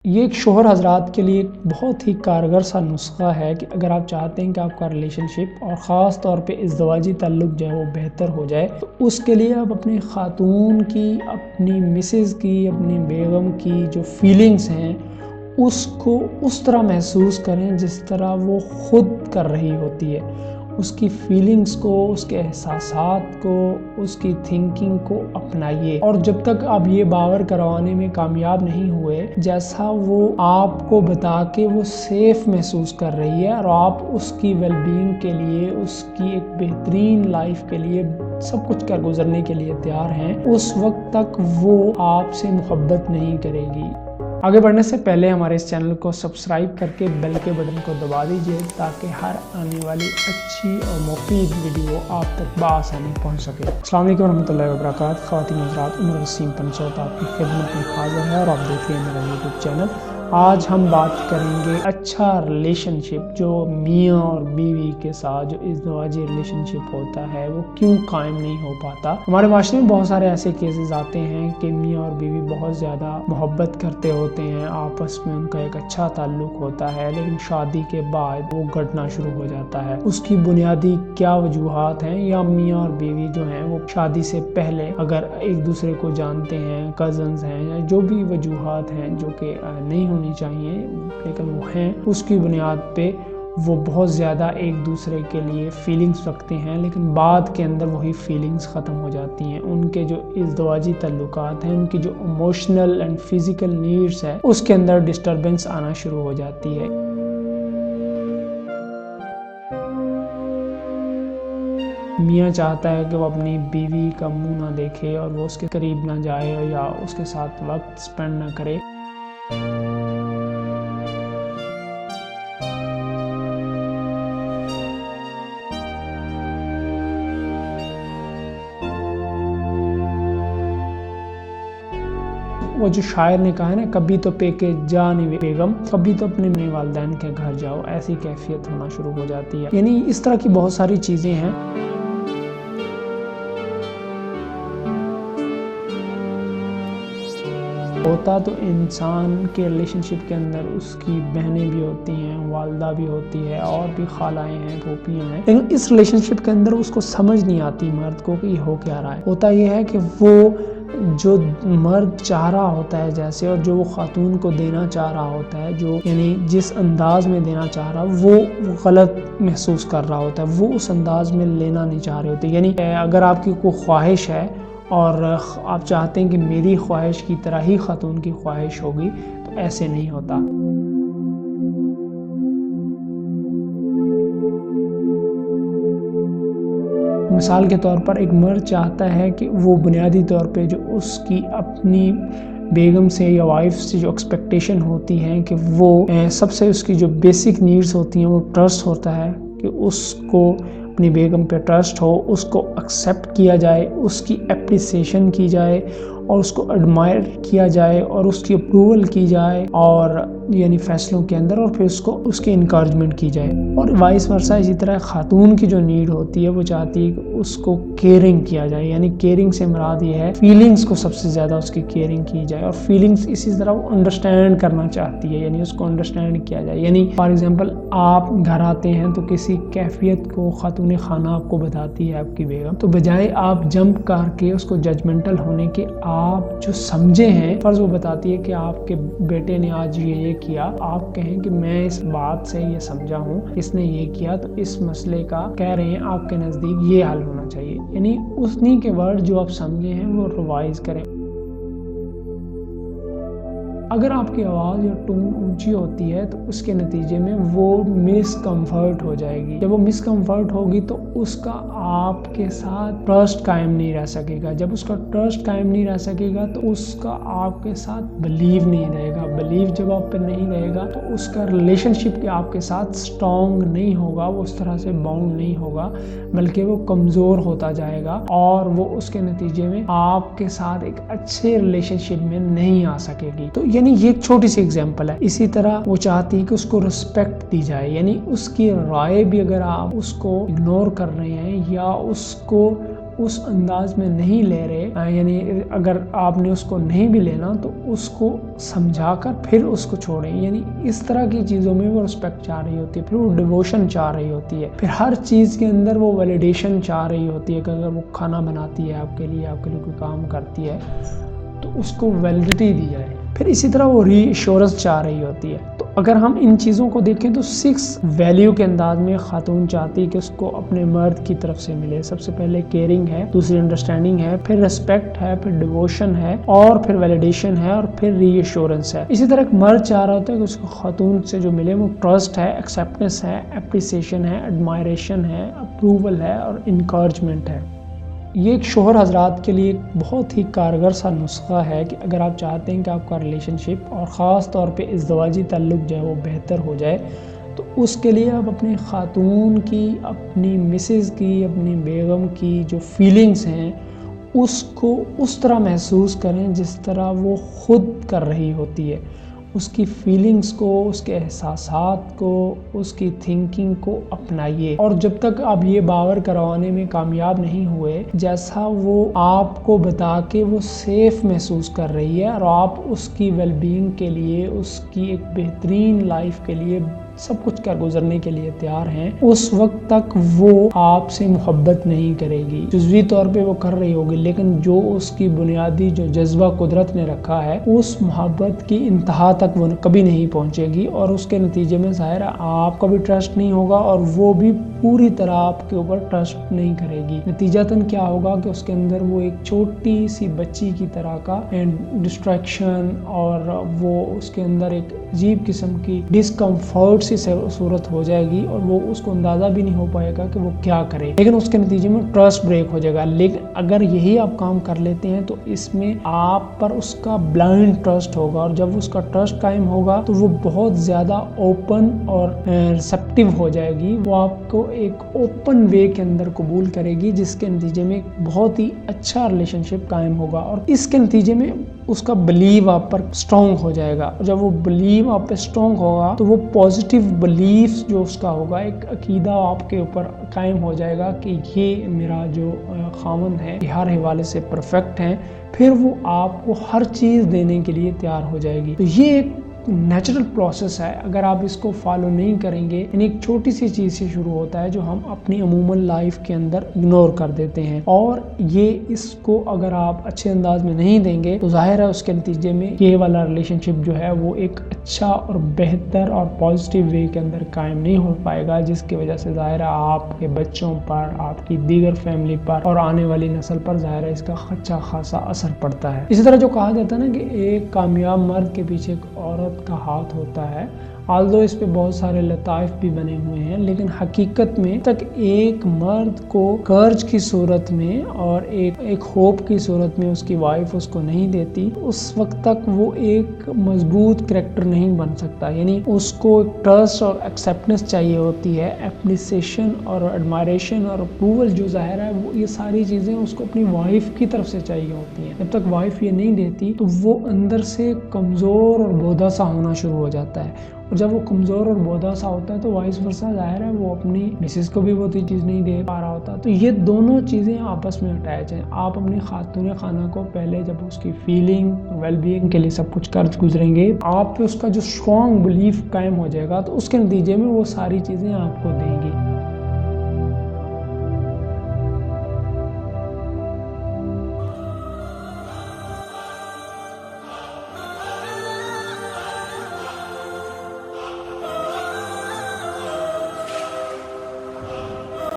ये एक शौहर हज़रात के लिए एक बहुत ही कारगर सा नुस्खा है कि अगर आप चाहते हैं कि आपका रिलेशनशिप और ख़ास तौर पे इज़्दवाजी ताल्लुक़ जो है वो बेहतर हो जाए, तो उसके लिए आप अपनी ख़ातून की, अपनी मिसेज़ की, अपनी बेगम की जो फीलिंग्स हैं उसको उस तरह महसूस करें जिस तरह वो ख़ुद कर रही होती है। उसकी फीलिंग्स को, उसके एहसासात को, उसकी थिंकिंग को अपनाइए। और जब तक आप ये बावर करवाने में कामयाब नहीं हुए, जैसा वो आपको बता के वो सेफ़ महसूस कर रही है और आप उसकी वेलबींग के लिए, उसकी एक बेहतरीन लाइफ के लिए सब कुछ कर गुजरने के लिए तैयार हैं, उस वक्त तक वो आपसे मोहब्बत नहीं करेगी। आगे बढ़ने से पहले हमारे इस चैनल को सब्सक्राइब करके बेल के बटन को दबा दीजिए ताकि हर आने वाली अच्छी और मुफीद वीडियो आप तक बआसानी पहुंच सके। अस्सलाम वालेकुम रहमतुल्लाहि व बरकातहू। ख़वातीन हज़रात, उमर वसीम पंचौत आपकी खिदमत में हाज़िर है और आप देख रहे हैं मेरा यूट्यूब चैनल। आज हम बात करेंगे अच्छा रिलेशनशिप जो मियाँ और बीवी के साथ जो इज़्दवाजी रिलेशनशिप होता है वो क्यों कायम नहीं हो पाता। हमारे माशरे में बहुत सारे ऐसे केसेस आते हैं कि मियाँ और बीवी बहुत ज़्यादा मोहब्बत करते होते हैं, आपस में उनका एक अच्छा ताल्लुक होता है, लेकिन शादी के बाद वो घटना शुरू हो जाता है। उसकी बुनियादी क्या वजूहात हैं, या मियाँ और बीवी जो हैं वो शादी से पहले अगर एक दूसरे को जानते हैं, कज़न्स हैं, या जो भी वजूहात हैं जो कि नहीं होनी चाहिए लेकिन वो हैं, उसकी बुनियाद पे वो बहुत ज़्यादा एक दूसरे के लिए फीलिंग्स रखते हैं, लेकिन बाद के अंदर वही फीलिंग्स ख़त्म हो जाती हैं। उनके जो इज़्दवाजी ताल्लुकात हैं, उनकी जो इमोशनल एंड फिज़िकल नीड्स है उसके अंदर डिस्टर्बेंस आना शुरू हो जाती है। मियाँ चाहता है कि वो अपनी बीवी का मुंह ना देखे और वो उसके करीब ना जाए या उसके साथ वक्त स्पेंड ना करे। वो जो शायर ने कहा है ना, कभी तो पेके जानी बेगम, कभी तो अपने वालिदैन के घर जाओ, ऐसी कैफियत होना शुरू हो जाती है। यानी इस तरह की बहुत सारी चीज़ें हैं। होता तो इंसान के रिलेशनशिप के अंदर उसकी बहनें भी होती हैं, वालदा भी होती है और भी खालाएँ हैं, फूफियाँ हैं, लेकिन इस रिलेशनशिप के अंदर उसको समझ नहीं आती मर्द को कि हो क्या रहा है। होता ये है कि वो जो मर्द चाह रहा होता है जैसे, और जो वो खातून को देना चाह रहा होता है, जो यानी जिस अंदाज में देना चाह रहा है वो गलत महसूस कर रहा होता है, वो उस अंदाज में लेना नहीं चाह रहे होते। यानी अगर आपकी कोई ख्वाहिश है और आप चाहते हैं कि मेरी ख्वाहिश की तरह ही खातून की ख्वाहिश होगी, तो ऐसे नहीं होता। मिसाल के तौर पर एक मर्द चाहता है कि वो बुनियादी तौर पे जो उसकी अपनी बेगम से या वाइफ से जो एक्सपेक्टेशन होती है कि वो सबसे उसकी जो बेसिक नीड्स होती हैं वो ट्रस्ट होता है, कि उसको अपनी बेगम पे ट्रस्ट हो, उसको एक्सेप्ट किया जाए, उसकी एप्रिसिएशन की जाए और उसको एडमायर किया जाए और उसकी अप्रूवल की जाए और यानी फ़ैसलों के अंदर, और फिर उसको उसकी इनकरेजमेंट की जाए। और वाइस वर्सा इसी तरह खातून की जो नीड होती है वो चाहती है कि उसको केयरिंग किया जाए। यानी केयरिंग से मुराद ये है फीलिंग्स को सबसे ज़्यादा उसकी केयरिंग की जाए, और फीलिंग्स इसी तरह वो अंडरस्टैंड करना चाहती है, यानी उसको अंडरस्टैंड किया जाए। यानी फॉर एग्जाम्पल आप घर आते हैं तो किसी कैफियत को खातून खाना आपको बताती है आपकी बेगम, तो बजाय आप जंप करके उसको जजमेंटल होने के आप जो समझे हैं, फर्ज वो बताती है कि आपके बेटे ने आज ये किया, आप कहें कि मैं इस बात से ये समझा हूँ, इसने ये किया, तो इस मसले का कह रहे हैं आपके नज़दीक ये हल होना चाहिए। यानी उन्हीं के वर्ड जो आप समझे हैं वो रिवाइज करें। अगर आपकी आवाज़ या टोन ऊंची होती है तो उसके नतीजे में वो मिसकम्फर्ट हो जाएगी। जब वो मिसकम्फर्ट होगी तो उसका आपके साथ ट्रस्ट कायम नहीं रह सकेगा। जब उसका ट्रस्ट कायम नहीं रह सकेगा तो उसका आपके साथ बिलीव नहीं रहेगा। बिलीव जब आप पे नहीं रहेगा तो उसका रिलेशनशिप आपके साथ स्ट्रॉन्ग नहीं होगा, वो उस तरह से बाउंड नहीं होगा, बल्कि वो कमज़ोर होता जाएगा और वो उसके नतीजे में आपके साथ एक अच्छे रिलेशनशिप में नहीं आ सकेगी। तो यानी ये एक छोटी सी एग्जांपल है। इसी तरह वो चाहती है कि उसको रिस्पेक्ट दी जाए, यानी उसकी राय भी अगर आप उसको इग्नोर कर रहे हैं या उसको उस अंदाज में नहीं ले रहे, यानी अगर आपने उसको नहीं भी लेना तो उसको समझाकर फिर उसको छोड़ें। यानी इस तरह की चीज़ों में वो रिस्पेक्ट चाह रही होती है, फिर वो डिवोशन चाह रही होती है, फिर हर चीज़ के अंदर वो वैलिडेशन चाह रही होती है कि अगर वो खाना बनाती है आपके लिए कोई काम करती है तो उसको वैलिडिटी दी जाए। फिर इसी तरह वो रीअश्योरेंस चाह रही होती है। तो अगर हम इन चीज़ों को देखें तो 6 वैल्यू के अंदाज में खातून चाहती है कि उसको अपने मर्द की तरफ से मिले। सबसे पहले केयरिंग है, दूसरी अंडरस्टैंडिंग है, फिर रिस्पेक्ट है, फिर डिवोशन है, और फिर वैलिडेशन है, और फिर रीअश्योरेंस है। इसी तरह एक मर्द चाह रहा होता है कि उसको खातून से जो मिले वो ट्रस्ट है, एक्सेप्टेंस है, एप्रिसिएशन है, एडमायरेशन है, अप्रूवल है और इनकरेजमेंट है। ये एक शोहर हजरात के लिए एक बहुत ही कारगर सा नुस्खा है कि अगर आप चाहते हैं कि आपका रिलेशनशिप और ख़ास तौर पे इज़्दवाजी ताल्लुक़ जो है वो बेहतर हो जाए, तो उसके लिए आप अपनी खातून की, अपनी मिसेज़ की, अपनी बेगम की जो फीलिंग्स हैं उसको उस तरह महसूस करें जिस तरह वो ख़ुद कर रही होती है। उसकी फीलिंग्स को, उसके एहसासात को, उसकी थिंकिंग को अपनाइए। और जब तक आप ये बावर करवाने में कामयाब नहीं हुए जैसा वो आपको बता के वो सेफ़ महसूस कर रही है और आप उसकी वेलबींग के लिए, उसकी एक बेहतरीन लाइफ के लिए सब कुछ कर गुजरने के लिए तैयार हैं, उस वक्त तक वो आपसे मोहब्बत नहीं करेगी। जुज़वी तौर पे वो कर रही होगी, लेकिन जो उसकी बुनियादी जो जज्बा कुदरत ने रखा है उस मोहब्बत की इंतहा तक वो कभी नहीं पहुंचेगी, और उसके नतीजे में ज़ाहिर है आपका भी ट्रस्ट नहीं होगा और वो भी पूरी तरह आपके ऊपर ट्रस्ट नहीं करेगी। नतीजतन क्या होगा कि उसके अंदर वो एक छोटी सी बच्ची की तरह का डिस्ट्रैक्शन, और वो उसके अंदर एक अजीब किस्म की डिस्कम्फर्ट सी सूरत हो जाएगी और वो उसको अंदाज़ा भी नहीं हो पाएगा कि वो क्या करे, लेकिन उसके नतीजे में ट्रस्ट ब्रेक हो जाएगा। लेकिन अगर यही आप काम कर लेते हैं तो इसमें आप पर उसका ब्लाइंड ट्रस्ट होगा, और जब उसका ट्रस्ट कायम होगा तो वो बहुत ज़्यादा ओपन और रिसेप्टिव हो जाएगी। वो आपको एक ओपन वे के अंदर कबूल करेगी, जिसके नतीजे में एक बहुत ही अच्छा रिलेशनशिप कायम होगा, और इसके नतीजे में उसका बिलीव आप पर स्ट्रॉन्ग हो जाएगा। जब वो बिलीव आप पे स्ट्रॉन्ग होगा तो वो पॉजिटिव बिलीफ जो उसका होगा, एक अकीदा आपके ऊपर कायम हो जाएगा कि ये मेरा जो खामन है ये हर हवाले से परफेक्ट है। फिर वो आपको हर चीज़ देने के लिए तैयार हो जाएगी। तो ये एक नेचुरल प्रोसेस है, अगर आप इसको फॉलो नहीं करेंगे, यानी एक छोटी सी चीज़ से शुरू होता है जो हम अपनी अमूमन लाइफ के अंदर इग्नोर कर देते हैं, और ये इसको अगर आप अच्छे अंदाज में नहीं देंगे तो जाहिर है उसके नतीजे में ये वाला रिलेशनशिप जो है वो एक अच्छा और बेहतर और पॉजिटिव वे के अंदर कायम नहीं हो पाएगा, जिसकी वजह से जाहिर है आपके बच्चों पर, आपकी दीगर फैमिली पर और आने वाली नस्ल पर जाहिर है इसका अच्छा खासा असर पड़ता है। इसी तरह जो कहा जाता है ना कि एक कामयाब मर्द के पीछे एक औरत का हाथ होता है, आल्दो इस पे बहुत सारे लताइफ भी बने हुए हैं, लेकिन हकीकत में तक एक मर्द को कर्ज की सूरत में और एक होप की सूरत में उसकी वाइफ उसको नहीं देती, उस वक्त तक वो एक मजबूत करैक्टर नहीं बन सकता। यानी उसको ट्रस्ट और एक्सेप्टेंस चाहिए होती है, एप्रिसिएशन और एडमायरेशन और अप्रूवल जो ज़ाहिर है वो ये सारी चीज़ें उसको अपनी वाइफ की तरफ से चाहिए होती हैं। जब तक वाइफ ये नहीं देती तो वो अंदर से कमज़ोर और बोधा सा होना शुरू हो जाता है, और जब वो कमज़ोर और बोधा सा होता है तो वाइस वर्सा ज़ाहिर है वो अपनी मिसेस को भी वो चीज़ नहीं दे पा रहा होता। तो ये दोनों चीज़ें आपस में अटैच हैं। आप अपनी खातून खाना को पहले जब उसकी फीलिंग वेलबींग के लिए सब कुछ कर गुजरेंगे, आप पे उसका जो स्ट्रॉन्ग बिलीफ कायम हो जाएगा तो उसके नतीजे में वो सारी चीज़ें आपको